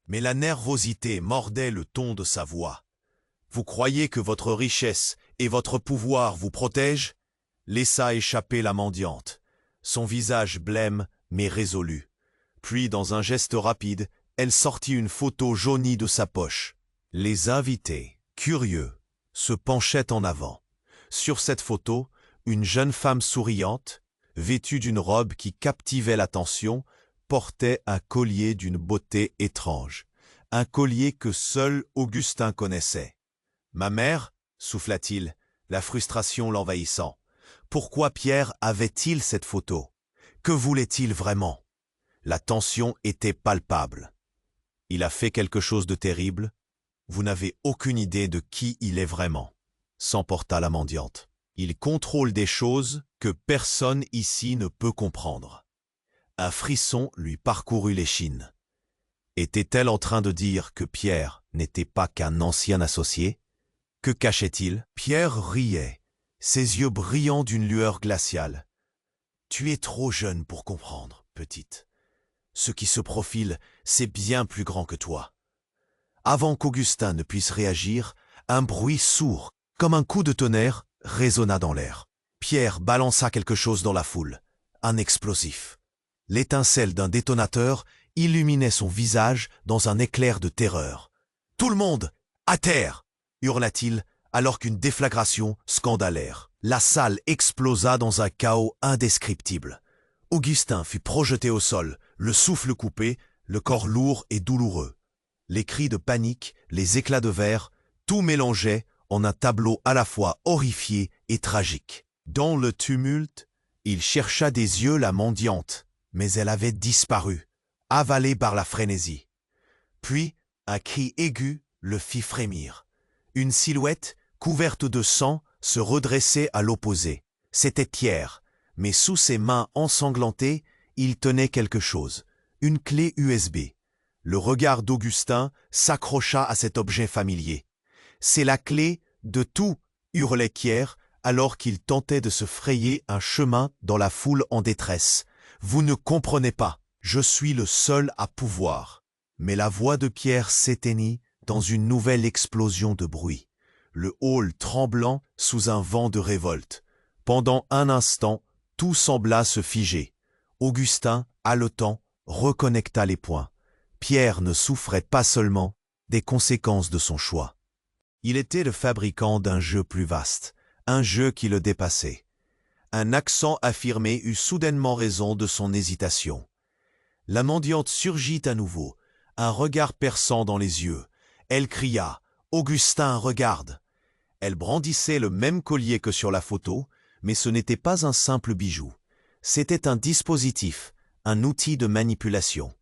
Mais la nervosité mordait le ton de sa voix. « Vous croyez que votre richesse et votre pouvoir vous protègent ?» laissa échapper la mendiante, son visage blême mais résolu. Puis, dans un geste rapide, elle sortit une photo jaunie de sa poche. Les invités, curieux, se penchaient en avant. Sur cette photo, une jeune femme souriante, vêtue d'une robe qui captivait l'attention, portait un collier d'une beauté étrange. Un collier que seul Augustin connaissait. Ma mère, souffla-t-il, la frustration l'envahissant. Pourquoi Pierre avait-il cette photo? Que voulait-il vraiment? La tension était palpable. Il a fait quelque chose de terrible. Vous n'avez aucune idée de qui il est vraiment, s'emporta la mendiante. Il contrôle des choses que personne ici ne peut comprendre. Un frisson lui parcourut l'échine. Était-elle en train de dire que Pierre n'était pas qu'un ancien associé? Que cachait-il? Pierre riait, ses yeux brillants d'une lueur glaciale. « Tu es trop jeune pour comprendre, petite. Ce qui se profile, c'est bien plus grand que toi. » Avant qu'Augustin ne puisse réagir, un bruit sourd, comme un coup de tonnerre, résonna dans l'air. Pierre balança quelque chose dans la foule, un explosif. L'étincelle d'un détonateur illuminait son visage dans un éclair de terreur. « Tout le monde, à terre !» hurla-t-il, alors qu'une déflagration scanda l'air. La salle explosa dans un chaos indescriptible. Augustin fut projeté au sol, le souffle coupé, le corps lourd et douloureux. Les cris de panique, les éclats de verre, tout mélangeait en un tableau à la fois horrifié et tragique. Dans le tumulte, il chercha des yeux la mendiante, mais elle avait disparu, avalée par la frénésie. Puis, un cri aigu le fit frémir. Une silhouette, couverte de sang, se redressait à l'opposé. C'était Pierre, mais sous ses mains ensanglantées, il tenait quelque chose, une clé USB. Le regard d'Augustin s'accrocha à cet objet familier. « C'est la clé de tout !» hurlait Pierre, alors qu'il tentait de se frayer un chemin dans la foule en détresse. « Vous ne comprenez pas, je suis le seul à pouvoir. » Mais la voix de Pierre s'éteignit dans une nouvelle explosion de bruit. Le hall tremblant sous un vent de révolte. Pendant un instant, tout sembla se figer. Augustin, haletant, reconnecta les points. Pierre ne souffrait pas seulement des conséquences de son choix. Il était le fabricant d'un jeu plus vaste, un jeu qui le dépassait. Un accent affirmé eut soudainement raison de son hésitation. La mendiante surgit à nouveau, un regard perçant dans les yeux. Elle cria « Augustin, regarde !» Elle brandissait le même collier que sur la photo, mais ce n'était pas un simple bijou. C'était un dispositif, un outil de manipulation.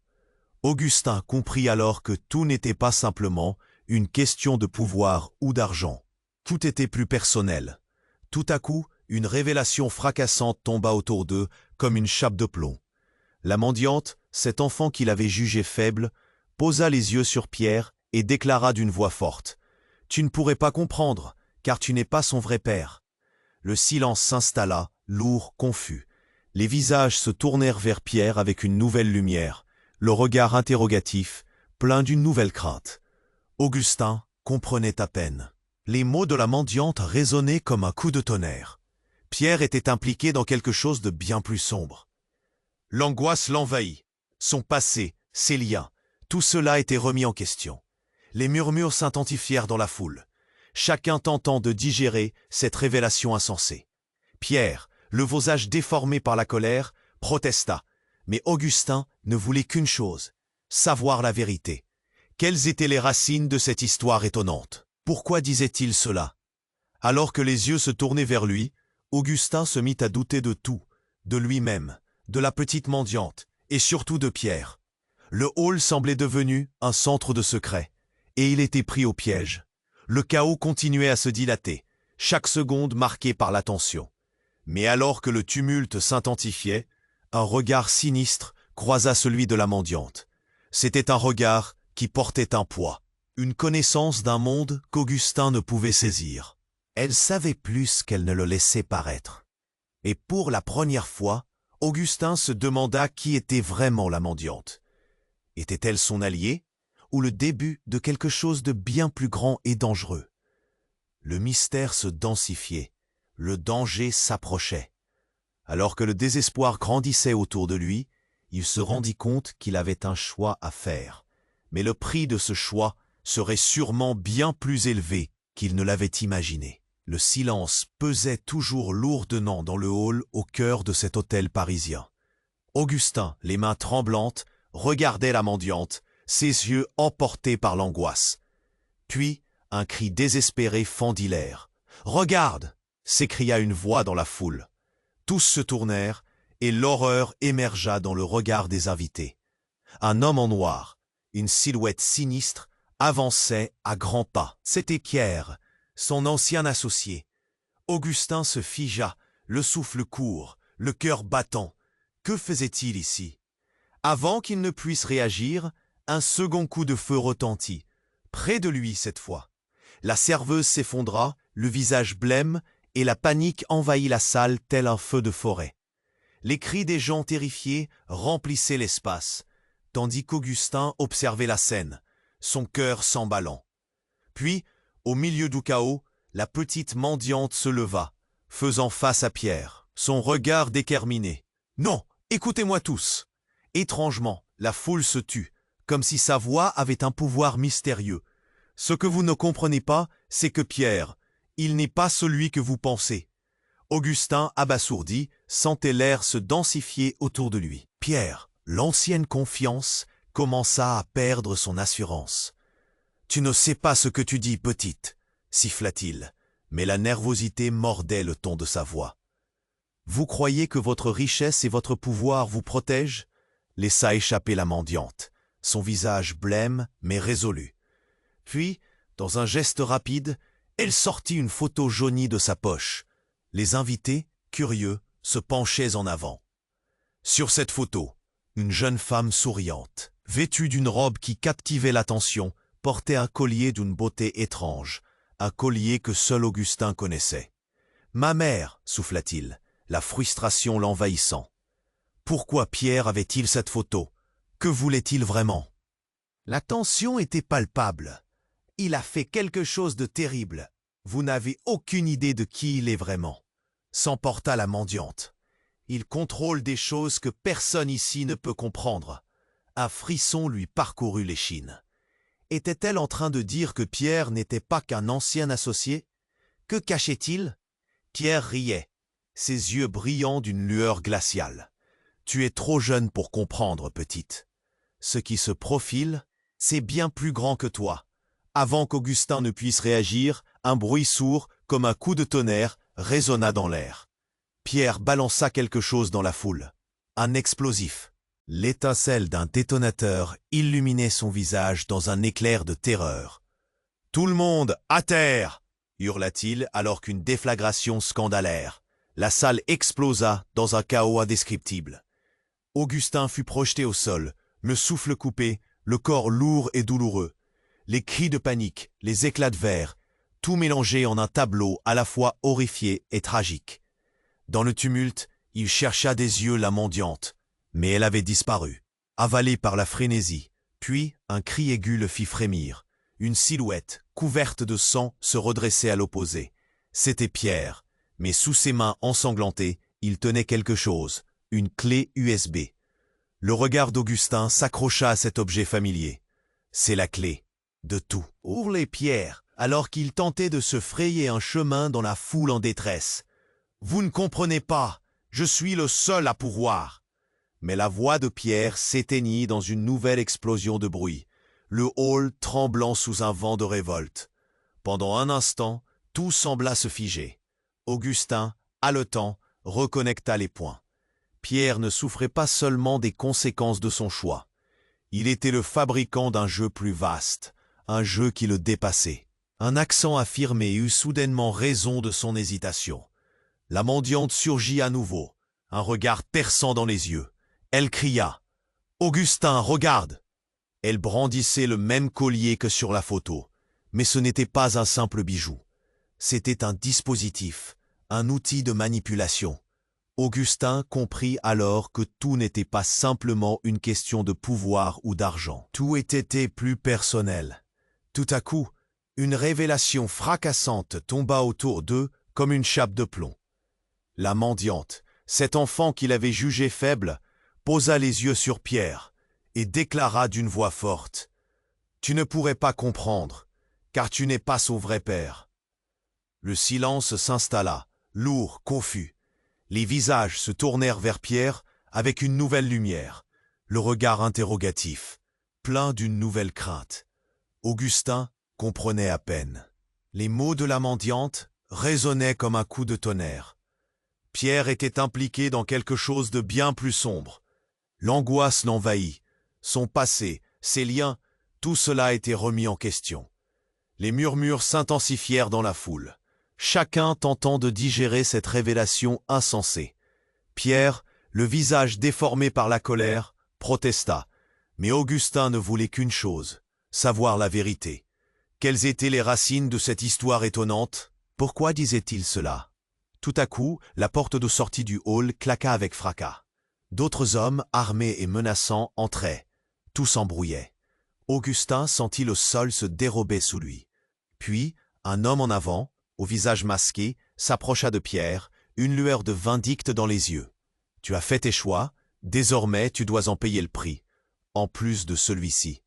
Augustin comprit alors que tout n'était pas simplement une question de pouvoir ou d'argent. Tout était plus personnel. Tout à coup, une révélation fracassante tomba autour d'eux comme une chape de plomb. La mendiante, cet enfant qu'il avait jugé faible, posa les yeux sur Pierre et déclara d'une voix forte « Tu ne pourrais pas comprendre, car tu n'es pas son vrai père. » Le silence s'installa, lourd, confus. Les visages se tournèrent vers Pierre avec une nouvelle lumière, le regard interrogatif, plein d'une nouvelle crainte. Augustin comprenait à peine. Les mots de la mendiante résonnaient comme un coup de tonnerre. Pierre était impliqué dans quelque chose de bien plus sombre. L'angoisse l'envahit. Son passé, ses liens, tout cela était remis en question. Les murmures s'intensifièrent dans la foule, chacun tentant de digérer cette révélation insensée. Pierre, le visage déformé par la colère, protesta, mais Augustin ne voulait qu'une chose, savoir la vérité. Quelles étaient les racines de cette histoire étonnante? Pourquoi disait-il cela? Alors que les yeux se tournaient vers lui, Augustin se mit à douter de tout, de lui-même, de la petite mendiante, et surtout de Pierre. Le hall semblait devenu un centre de secret, et il était pris au piège. Le chaos continuait à se dilater, chaque seconde marquée par la tension. Mais alors que le tumulte s'intensifiait, un regard sinistre croisa celui de la mendiante. C'était un regard qui portait un poids, une connaissance d'un monde qu'Augustin ne pouvait saisir. Elle savait plus qu'elle ne le laissait paraître. Et pour la première fois, Augustin se demanda qui était vraiment la mendiante. Était-elle son allié, ou le début de quelque chose de bien plus grand et dangereux? Le mystère se densifiait, le danger s'approchait. Alors que le désespoir grandissait autour de lui, il se rendit compte qu'il avait un choix à faire. Mais le prix de ce choix serait sûrement bien plus élevé qu'il ne l'avait imaginé. Le silence pesait toujours lourdement dans le hall au cœur de cet hôtel parisien. Augustin, les mains tremblantes, regardait la mendiante, ses yeux emportés par l'angoisse. Puis, Un cri désespéré fendit l'air. « Regarde !» s'écria une voix dans la foule. Tous se tournèrent, et l'horreur émergea dans le regard des invités. Un homme en noir, une silhouette sinistre, avançait à grands pas. C'était Pierre, son ancien associé. Augustin se figea, le souffle court, le cœur battant. Que faisait-il ici? Avant qu'il ne puisse réagir, un second coup de feu retentit, près de lui cette fois. La serveuse s'effondra, le visage blême, et la panique envahit la salle tel un feu de forêt. Les cris des gens terrifiés remplissaient l'espace, tandis qu'Augustin observait la scène, son cœur s'emballant. Puis, au milieu du chaos, la petite mendiante se leva, faisant face à Pierre, son regard déterminé. « Non, écoutez-moi tous !» Étrangement, la foule se tut, comme si sa voix avait un pouvoir mystérieux. Ce que vous ne comprenez pas, c'est que Pierre, il n'est pas celui que vous pensez. Augustin, abasourdi, sentait l'air se densifier autour de lui. Pierre, l'ancienne confiance, commença à perdre son assurance. « Tu ne sais pas ce que tu dis, petite » siffla-t-il, mais la nervosité mordait le ton de sa voix. « Vous croyez que votre richesse et votre pouvoir vous protègent ?» laissa échapper la mendiante, son visage blême mais résolu. Puis, dans un geste rapide, elle sortit une photo jaunie de sa poche. Les invités, curieux, se penchaient en avant. Sur cette photo, une jeune femme souriante, vêtue d'une robe qui captivait l'attention, portait un collier d'une beauté étrange, un collier que seul Augustin connaissait. « Ma mère !» souffla-t-il, la frustration l'envahissant. Pourquoi Pierre avait-il cette photo? Que voulait-il vraiment? La tension était palpable. Il a fait quelque chose de terrible. Vous n'avez aucune idée de qui il est vraiment. S'emporta la mendiante. Il contrôle des choses que personne ici ne peut comprendre. Un frisson lui parcourut l'échine. Était-elle en train de dire que Pierre n'était pas qu'un ancien associé? Que cachait-il? Pierre riait, ses yeux brillants d'une lueur glaciale. « Tu es trop jeune pour comprendre, petite. Ce qui se profile, c'est bien plus grand que toi. » Avant qu'Augustin ne puisse réagir, un bruit sourd, comme un coup de tonnerre, résonna dans l'air. Pierre balança quelque chose dans la foule. Un explosif. L'étincelle d'un détonateur illuminait son visage dans un éclair de terreur. « Tout le monde, à terre !» hurla-t-il alors qu'une déflagration scandalaire. La salle explosa dans un chaos indescriptible. Augustin fut projeté au sol, le souffle coupé, le corps lourd et douloureux. Les cris de panique, les éclats de verre, tout mélangé en un tableau à la fois horrifié et tragique. Dans le tumulte, il chercha des yeux la mendiante, mais elle avait disparu, avalée par la frénésie. Puis, un cri aigu le fit frémir. Une silhouette, couverte de sang, se redressait à l'opposé. C'était Pierre, mais sous ses mains ensanglantées, il tenait quelque chose, une clé USB. Le regard d'Augustin s'accrocha à cet objet familier. C'est la clé de tout, hurlait Pierre, alors qu'il tentait de se frayer un chemin dans la foule en détresse. Vous ne comprenez pas, je suis le seul à pouvoir. Mais la voix de Pierre s'éteignit dans une nouvelle explosion de bruit, le hall tremblant sous un vent de révolte. Pendant un instant, tout sembla se figer. Augustin, haletant, reconnecta les points. Pierre ne souffrait pas seulement des conséquences de son choix. Il était le fabricant d'un jeu plus vaste, un jeu qui le dépassait. Un accent affirmé eut soudainement raison de son hésitation. La mendiante surgit à nouveau, un regard perçant dans les yeux. Elle cria « Augustin, regarde !» Elle brandissait le même collier que sur la photo, mais ce n'était pas un simple bijou. C'était un dispositif, un outil de manipulation. Augustin comprit alors que tout n'était pas simplement une question de pouvoir ou d'argent. Tout était plus personnel. Tout à coup, une révélation fracassante tomba autour d'eux comme une chape de plomb. La mendiante, cet enfant qu'il avait jugé faible, posa les yeux sur Pierre et déclara d'une voix forte « Tu ne pourrais pas comprendre, car tu n'es pas son vrai père. » Le silence s'installa, lourd, confus. Les visages se tournèrent vers Pierre avec une nouvelle lumière, le regard interrogatif, plein d'une nouvelle crainte. Augustin, comprenait à peine. Les mots de la mendiante résonnaient comme un coup de tonnerre. Pierre était impliqué dans quelque chose de bien plus sombre. L'angoisse l'envahit. Son passé, ses liens, tout cela était remis en question. Les murmures s'intensifièrent dans la foule, chacun tentant de digérer cette révélation insensée. Pierre, le visage déformé par la colère, protesta, mais Augustin ne voulait qu'une chose, savoir la vérité. Quelles étaient les racines de cette histoire étonnante? Pourquoi disait-il cela? Tout à coup, la porte de sortie du hall claqua avec fracas. D'autres hommes, armés et menaçants, entraient. Tout s'embrouillait. Augustin sentit le sol se dérober sous lui. Puis, un homme en avant, au visage masqué, s'approcha de Pierre, une lueur de vindicte dans les yeux. « Tu as fait tes choix, désormais tu dois en payer le prix, en plus de celui-ci. »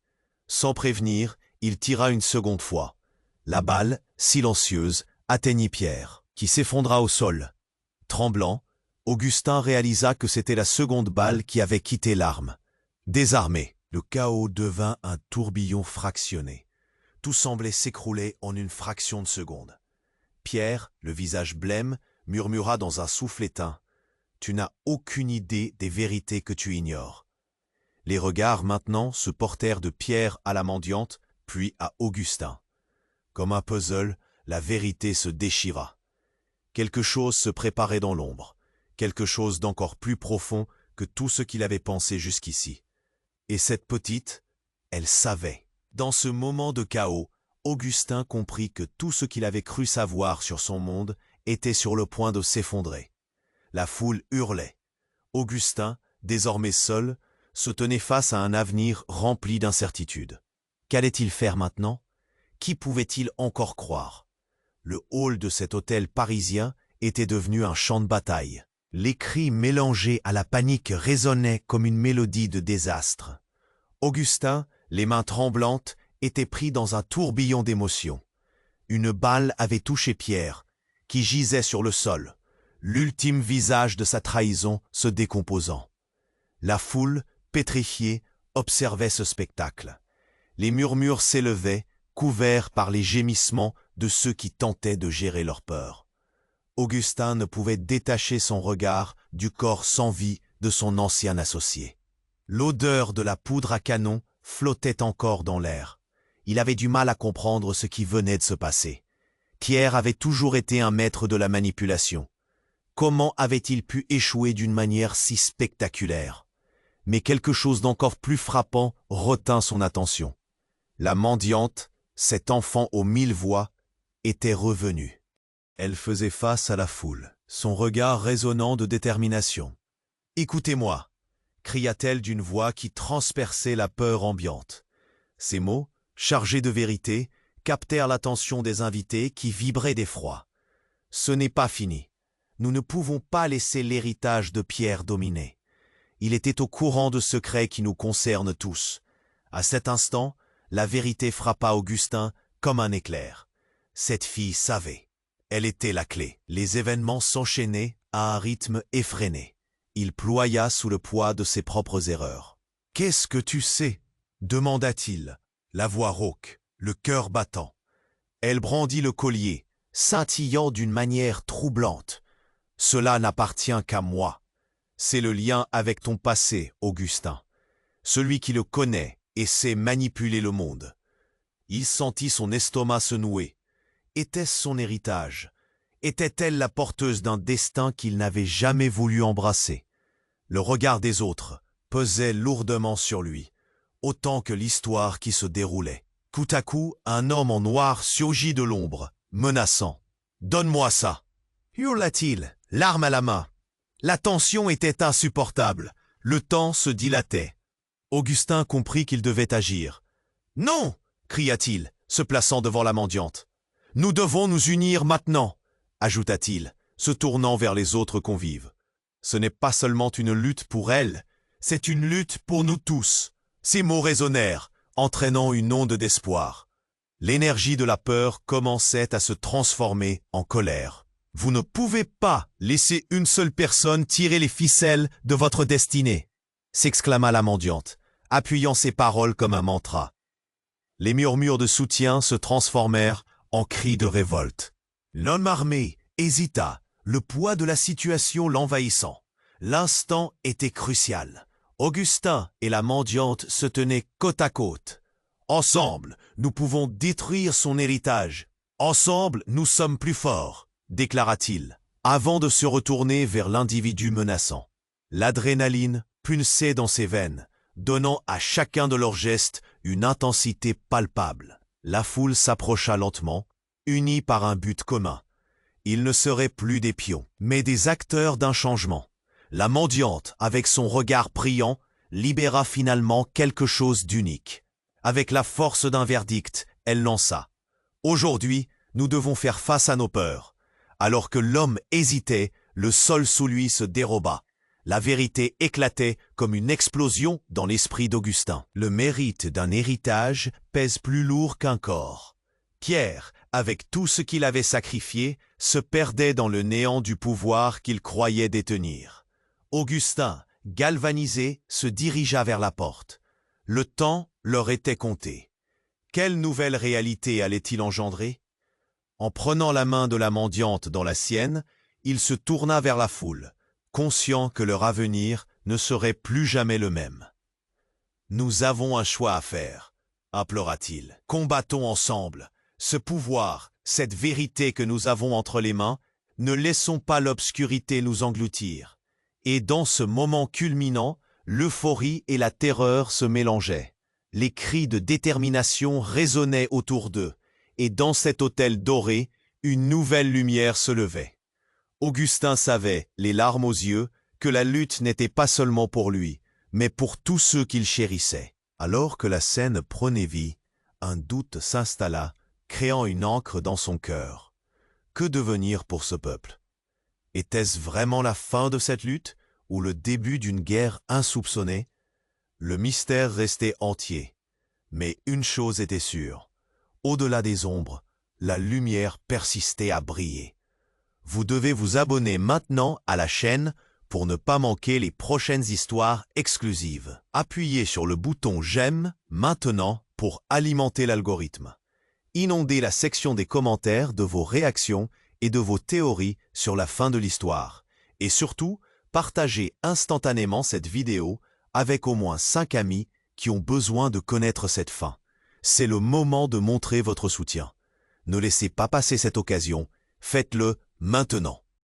Sans prévenir, il tira une seconde fois. La balle, silencieuse, atteignit Pierre, qui s'effondra au sol. Tremblant, Augustin réalisa que c'était la seconde balle qui avait quitté l'arme. Désarmé, le chaos devint un tourbillon fractionné. Tout semblait s'écrouler en une fraction de seconde. Pierre, le visage blême, murmura dans un souffle éteint. « Tu n'as aucune idée des vérités que tu ignores. » Les regards maintenant se portèrent de Pierre à la mendiante, puis à Augustin. Comme un puzzle, la vérité se déchira. Quelque chose se préparait dans l'ombre, quelque chose d'encore plus profond que tout ce qu'il avait pensé jusqu'ici. Et cette petite, elle savait. Dans ce moment de chaos, Augustin comprit que tout ce qu'il avait cru savoir sur son monde était sur le point de s'effondrer. La foule hurlait. Augustin, désormais seul, se tenait face à un avenir rempli d'incertitudes. Qu'allait-il faire maintenant? Qui pouvait-il encore croire? Le hall de cet hôtel parisien était devenu un champ de bataille. Les cris mélangés à la panique résonnaient comme une mélodie de désastre. Augustin, les mains tremblantes, était pris dans un tourbillon d'émotions. Une balle avait touché Pierre, qui gisait sur le sol, l'ultime visage de sa trahison se décomposant. La foule, pétrifiée, observait ce spectacle. Les murmures s'élevaient, couverts par les gémissements de ceux qui tentaient de gérer leur peur. Augustin ne pouvait détacher son regard du corps sans vie de son ancien associé. L'odeur de la poudre à canon flottait encore dans l'air. Il avait du mal à comprendre ce qui venait de se passer. Pierre avait toujours été un maître de la manipulation. Comment avait-il pu échouer d'une manière si spectaculaire? Mais quelque chose d'encore plus frappant retint son attention. La mendiante, cet enfant aux 1000 voix, était revenue. Elle faisait face à la foule, son regard résonnant de détermination. « Écoutez-moi » cria-t-elle d'une voix qui transperçait la peur ambiante. Ces mots, chargés de vérité, captèrent l'attention des invités qui vibraient d'effroi. « Ce n'est pas fini. Nous ne pouvons pas laisser l'héritage de Pierre dominer. Il était au courant de secrets qui nous concernent tous. » À cet instant, la vérité frappa Augustin comme un éclair. Cette fille savait. Elle était la clé. Les événements s'enchaînaient à un rythme effréné. Il ploya sous le poids de ses propres erreurs. « Qu'est-ce que tu sais ?» demanda-t-il, la voix rauque, le cœur battant. Elle brandit le collier, scintillant d'une manière troublante. « Cela n'appartient qu'à moi. C'est le lien avec ton passé, Augustin. Celui qui le connaît et sait manipuler le monde. » Il sentit son estomac se nouer. Était-ce son héritage? Était-elle la porteuse d'un destin qu'il n'avait jamais voulu embrasser? Le regard des autres pesait lourdement sur lui, autant que l'histoire qui se déroulait. Tout à coup, un homme en noir surgit de l'ombre, menaçant. « Donne-moi ça !» hurla-t-il, l'arme à la main. La tension était insupportable. Le temps se dilatait. Augustin comprit qu'il devait agir. « Non !» cria-t-il, se plaçant devant la mendiante. « Nous devons nous unir maintenant !» ajouta-t-il, se tournant vers les autres convives. « Ce n'est pas seulement une lutte pour elle, c'est une lutte pour nous tous. » Ces mots résonnèrent, entraînant une onde d'espoir. L'énergie de la peur commençait à se transformer en colère. « Vous ne pouvez pas laisser une seule personne tirer les ficelles de votre destinée !» s'exclama la mendiante, appuyant ses paroles comme un mantra. Les murmures de soutien se transformèrent en cris de révolte. L'homme armé hésita, le poids de la situation l'envahissant. L'instant était crucial. Augustin et la mendiante se tenaient côte à côte. Ensemble, nous pouvons détruire son héritage. Ensemble, nous sommes plus forts, déclara-t-il, avant de se retourner vers l'individu menaçant. L'adrénaline punçait dans ses veines, donnant à chacun de leurs gestes une intensité palpable. La foule s'approcha lentement, unie par un but commun. Ils ne seraient plus des pions, mais des acteurs d'un changement. La mendiante, avec son regard priant, libéra finalement quelque chose d'unique. Avec la force d'un verdict, elle lança. « Aujourd'hui, nous devons faire face à nos peurs. » Alors que l'homme hésitait, le sol sous lui se déroba. La vérité éclatait comme une explosion dans l'esprit d'Augustin. Le mérite d'un héritage pèse plus lourd qu'un corps. Pierre, avec tout ce qu'il avait sacrifié, se perdait dans le néant du pouvoir qu'il croyait détenir. Augustin, galvanisé, se dirigea vers la porte. Le temps leur était compté. Quelle nouvelle réalité allait-il engendrer? En prenant la main de la mendiante dans la sienne, il se tourna vers la foule, conscient que leur avenir ne serait plus jamais le même. « Nous avons un choix à faire, » implora-t-il. « Combattons ensemble. Ce pouvoir, cette vérité que nous avons entre les mains, ne laissons pas l'obscurité nous engloutir. » Et dans ce moment culminant, l'euphorie et la terreur se mélangeaient. Les cris de détermination résonnaient autour d'eux, et dans cet autel doré, une nouvelle lumière se levait. Augustin savait, les larmes aux yeux, que la lutte n'était pas seulement pour lui, mais pour tous ceux qu'il chérissait. Alors que la scène prenait vie, un doute s'installa, créant une ancre dans son cœur. Que devenir pour ce peuple? Était-ce vraiment la fin de cette lutte, ou le début d'une guerre insoupçonnée? Le mystère restait entier. Mais une chose était sûre. Au-delà des ombres, la lumière persistait à briller. Vous devez vous abonner maintenant à la chaîne pour ne pas manquer les prochaines histoires exclusives. Appuyez sur le bouton j'aime maintenant pour alimenter l'algorithme. Inondez la section des commentaires de vos réactions et de vos théories sur la fin de l'histoire. Et surtout, partagez instantanément cette vidéo avec au moins 5 amis qui ont besoin de connaître cette fin. C'est le moment de montrer votre soutien. Ne laissez pas passer cette occasion, faites-le maintenant.